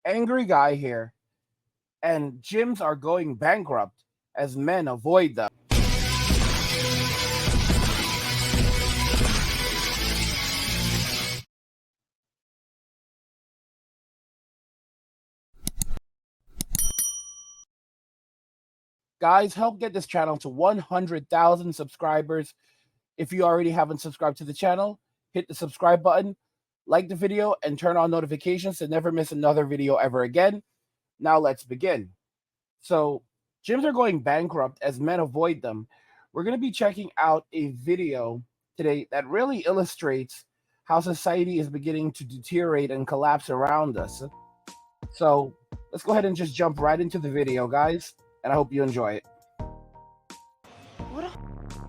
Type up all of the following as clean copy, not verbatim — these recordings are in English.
Angry guy here, and gyms are going bankrupt as men avoid them. Guys, help get this channel to 100,000 subscribers. If you already haven't subscribed to the channel, hit the subscribe button, like the video, and turn on notifications to never miss another video ever again. Now let's begin. So, gyms are going bankrupt as men avoid them. We're going to be checking out a video today that really illustrates how society is beginning to deteriorate and collapse around us. So, let's go ahead and just jump right into the video, guys, and I hope you enjoy it. What a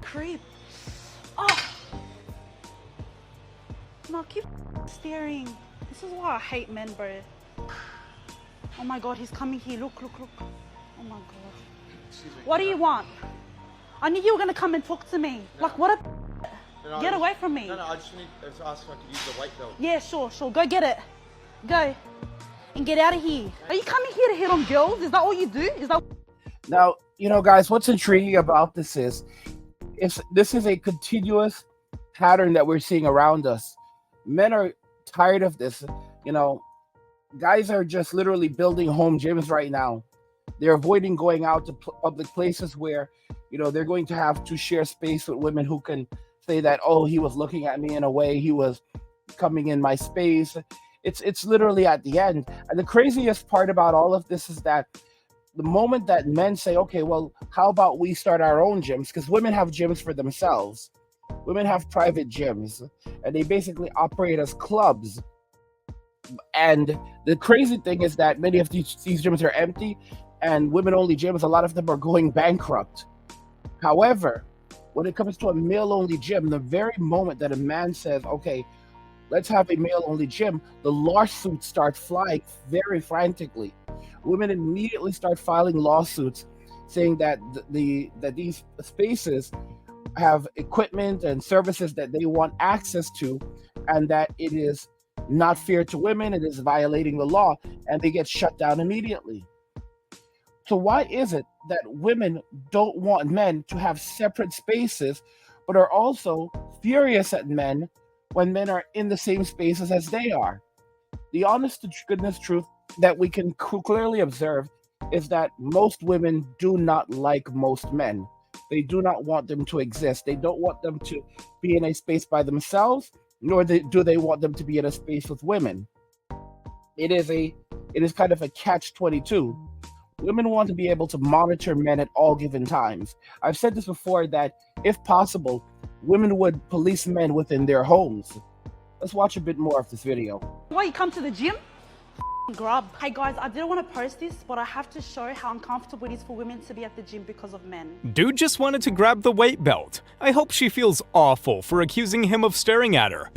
creep. Oh! No, keep staring. This is why I hate men, bro. Oh my god, he's coming here. Look, look, look. Oh my god. Excuse me. What do you want? I knew you were gonna come and talk to me. No. Like, what a... No, Get away from me. No, I just need to ask if I could use the weight belt. Yeah, sure. Go get it. Go. And get out of here. Are you coming here to hit on girls? Is that all you do? Is that... Now, guys, what's intriguing about this is this is a continuous pattern that we're seeing around us. Men are tired of this. Guys are just literally building home gyms right now. They're avoiding going out to public places where, they're going to have to share space with women who can say that, oh, he was looking at me in a way, he was coming in my space. It's literally at the end. And the craziest part about all of this is that the moment that men say, okay, well, how about we start our own gyms? Because women have gyms for themselves. Women have private gyms, and they basically operate as clubs. And the crazy thing is that many of these gyms are empty, and women-only gyms, a lot of them are going bankrupt. However, when it comes to a male-only gym, the very moment that a man says, okay, let's have a male-only gym, the lawsuits start flying very frantically. Women immediately start filing lawsuits saying that that these spaces have equipment and services that they want access to, and that it is not fair to women, it is violating the law, and they get shut down immediately. So why is it that women don't want men to have separate spaces, but are also furious at men when men are in the same spaces as they are? The honest to goodness truth that we can clearly observe is that most women do not like most men. They do not want them to exist. They don't want them to be in a space by themselves, nor do they want them to be in a space with women. It is kind of a catch-22. Women want to be able to monitor men at all given times. I've said this before that, if possible, women would police men within their homes. Let's watch a bit more of this video. Why you come to the gym? Grub. Hey guys, I didn't want to post this, but I have to show how uncomfortable it is for women to be at the gym because of men. Dude just wanted to grab the weight belt. I hope she feels awful for accusing him of staring at her.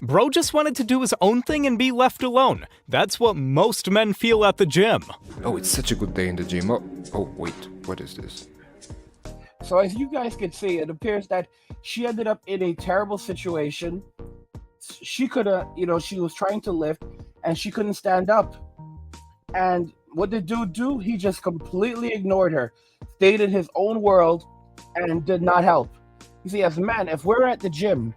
Bro just wanted to do his own thing and be left alone. That's what most men feel at the gym. Oh, it's such a good day in the gym. Oh wait, what is this? So as you guys can see, it appears that she ended up in a terrible situation. She could have, she was trying to lift and she couldn't stand up. And what did dude do? He just completely ignored her, stayed in his own world, and did not help. You see, as men, if we're at the gym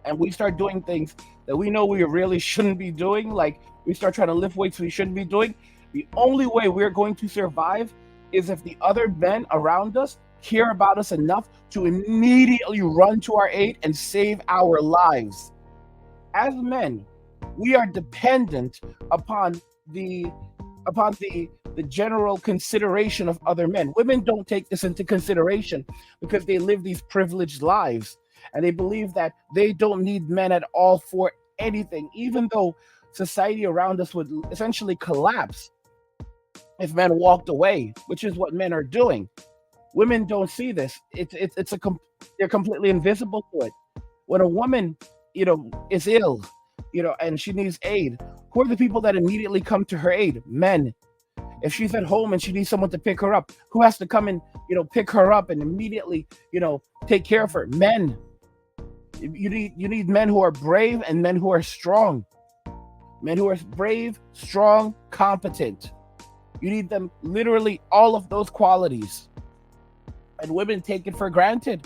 and we start doing things that we know we really shouldn't be doing, like we start trying to lift weights we shouldn't be doing, the only way we're going to survive is if the other men around us care about us enough to immediately run to our aid and save our lives. As men, we are dependent upon the general consideration of other men. Women don't take this into consideration because they live these privileged lives and they believe that they don't need men at all for anything, even though society around us would essentially collapse if men walked away, which is what men are doing. Women don't see this. They're completely invisible to it. When a woman, is ill, and she needs aid, who are the people that immediately come to her aid? Men. If she's at home and she needs someone to pick her up, who has to come and pick her up and immediately take care of her? Men. You need men who are brave and men who are strong. Men who are brave, strong, competent. You need them, literally all of those qualities. And women take it for granted.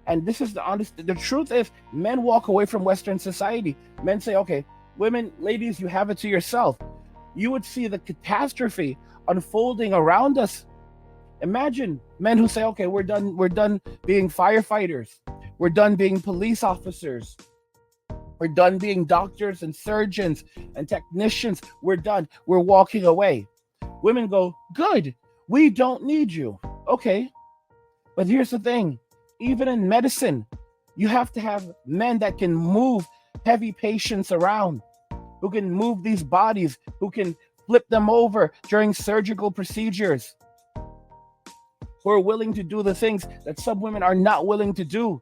And this is the truth is, men walk away from Western society. Men say, okay, women, ladies, you have it to yourself. You would see the catastrophe unfolding around us. Imagine men who say, okay, we're done being firefighters. We're done being police officers. We're done being doctors and surgeons and technicians. We're done. We're walking away. Women go, good. We don't need you. Okay. But here's the thing. Even in medicine, you have to have men that can move heavy patients around, who can move these bodies, who can flip them over during surgical procedures, who are willing to do the things that some women are not willing to do.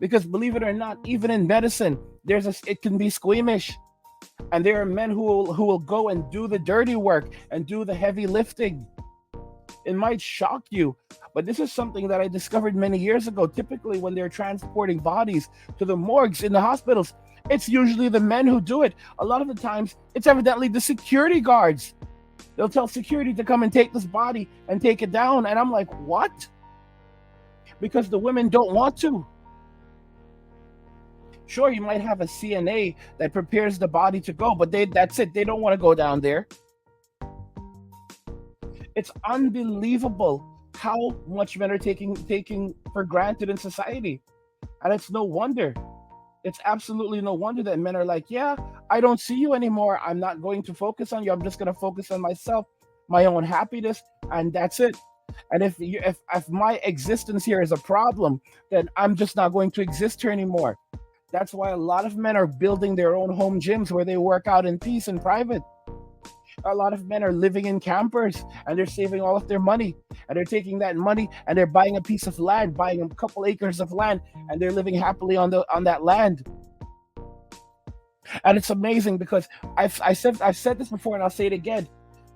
Because believe it or not, even in medicine, it can be squeamish. And there are men who will go and do the dirty work and do the heavy lifting. It might shock you, but this is something that I discovered many years ago. Typically, when they're transporting bodies to the morgues in the hospitals, it's usually the men who do it. A lot of the times, it's evidently the security guards. They'll tell security to come and take this body and take it down. And I'm like, what? Because the women don't want to. Sure, you might have a CNA that prepares the body to go, but that's it. They don't want to go down there. It's unbelievable how much men are taking for granted in society. And it's no wonder. It's absolutely no wonder that men are like, yeah, I don't see you anymore. I'm not going to focus on you. I'm just going to focus on myself, my own happiness, and that's it. And if my existence here is a problem, then I'm just not going to exist here anymore. That's why a lot of men are building their own home gyms where they work out in peace and private. A lot of men are living in campers and they're saving all of their money, and they're taking that money and they're buying a piece of land, buying a couple acres of land, and they're living happily on that land. And it's amazing because I've said this before and I'll say it again.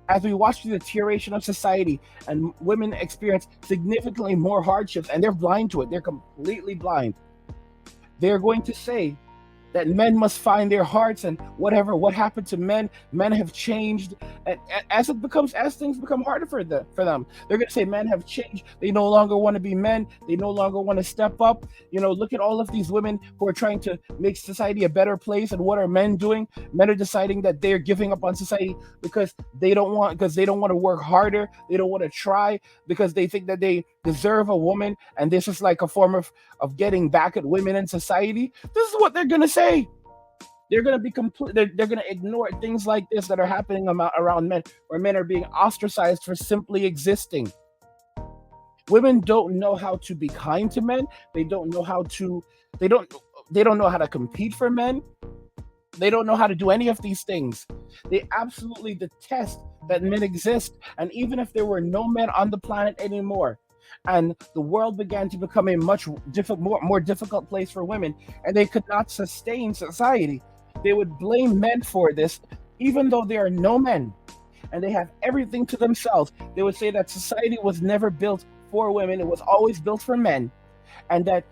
As we watch the deterioration of society and women experience significantly more hardships, and they're blind to it, they're completely blind. They're going to say that men must find their hearts, and what happened to men have changed. And as things become harder for them, they're going to say men have changed. They no longer want to be men. They no longer want to step up. Look at all of these women who are trying to make society a better place. And what are men doing? Men are deciding that they're giving up on society because they don't want to work harder. They don't want to try because they think that they deserve a woman, and this is like a form of getting back at women in society. This is what they're going to say. They're going to be they're going to ignore things like this that are happening around men, where men are being ostracized for simply existing. Women don't know how to be kind to men. They don't know how to compete for men. They don't know how to do any of these things. They absolutely detest that men exist. And even if there were no men on the planet anymore, and the world began to become a much more difficult place for women, and they could not sustain society, they would blame men for this, even though there are no men and they have everything to themselves. They would say that society was never built for women. It was always built for men, and that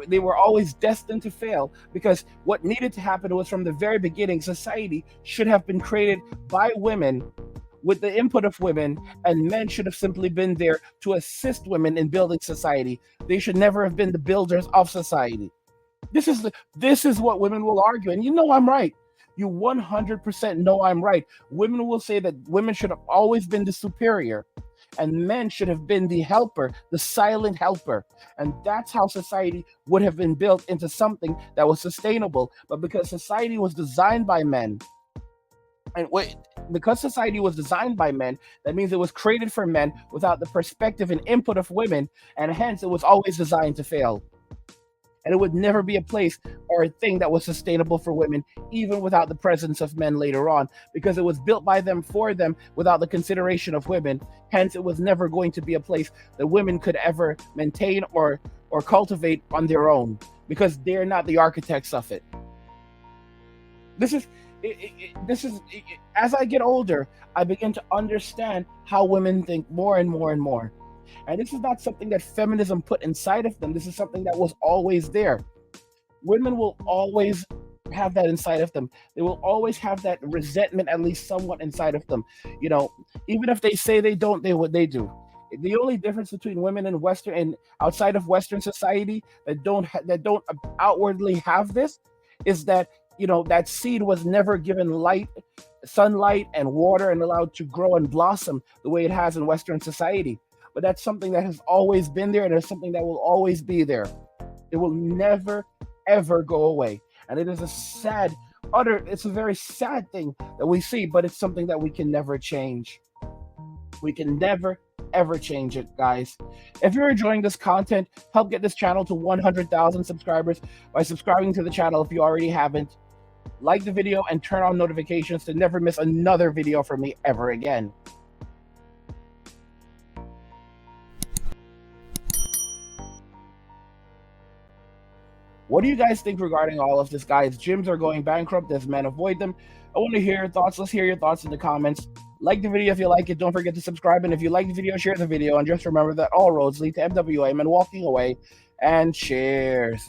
they were always destined to fail, because what needed to happen was, from the very beginning, society should have been created by women with the input of women, and men should have simply been there to assist women in building society. They should never have been the builders of society. This is what women will argue, and I'm right. You 100% know I'm right. Women will say that women should have always been the superior, and men should have been the helper, the silent helper. And that's how society would have been built into something that was sustainable. But because society was designed by men, because society was designed by men, that means it was created for men without the perspective and input of women, and hence it was always designed to fail. And it would never be a place or a thing that was sustainable for women, even without the presence of men later on, because it was built by them for them without the consideration of women. Hence, it was never going to be a place that women could ever maintain or cultivate on their own, because they're not the architects of it. This is as I get older, I begin to understand how women think more and more and more. And this is not something that feminism put inside of them. This is something that was always there. Women will always have that inside of them. They will always have that resentment, at least somewhat inside of them. You know, even if they say they don't, they do. The only difference between women in Western and outside of Western society that don't outwardly have this is that, you know, that seed was never given light, sunlight, and water and allowed to grow and blossom the way it has in Western society. But that's something that has always been there, and it's something that will always be there. It will never, ever go away. And it is it's a very sad thing that we see, but it's something that we can never change. We can never, ever change it, guys. If you're enjoying this content, help get this channel to 100,000 subscribers by subscribing to the channel if you already haven't. Like the video and turn on notifications to never miss another video from me ever again. What do you guys think regarding all of this, guys? Gyms are going bankrupt as men avoid them. I want to hear your thoughts. Let's hear your thoughts in the comments. Like the video if you like it. Don't forget to subscribe. And if you like the video, share the video. And just remember that all roads lead to MWA and walking away. And cheers.